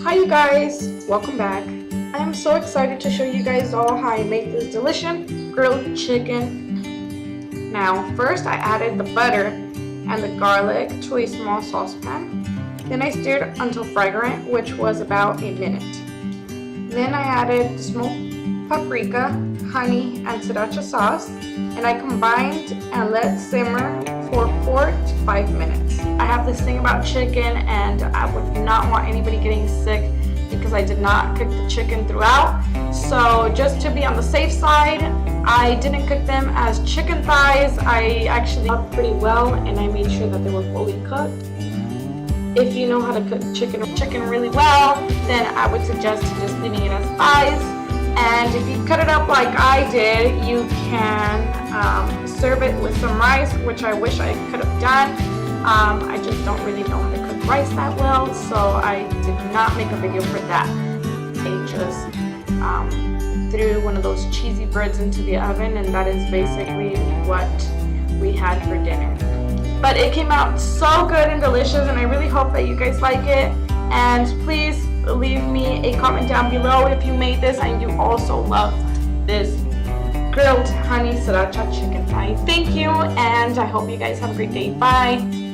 Hi you guys, welcome back. I am so excited to show you guys all how I make this delicious grilled chicken. Now first I added the butter and the garlic to a small saucepan. Then I stirred until fragrant, which was about a minute. Then I added the smoked paprika, honey, and sriracha sauce, and I combined and let simmer for 4 to 5 minutes. I have this thing about chicken, and I would not want anybody getting sick because I did not cook the chicken throughout. So just to be on the safe side, I didn't cook them as chicken thighs. I actually cooked pretty well, and I made sure that they were fully cooked. If you know how to cook chicken really well, then I would suggest just leaving it as thighs. And if you cut it up like I did, you can serve it with some rice, which I wish I could have done. I just don't really know how to cook rice that well, so I did not make a video for that. I just threw one of those cheesy breads into the oven, and that is basically what we had for dinner. But it came out so good and delicious, and I really hope that you guys like it. And please leave me a comment down below if you made this and you also love this grilled honey sriracha chicken thigh. Thank you, and I hope you guys have a great day. Bye.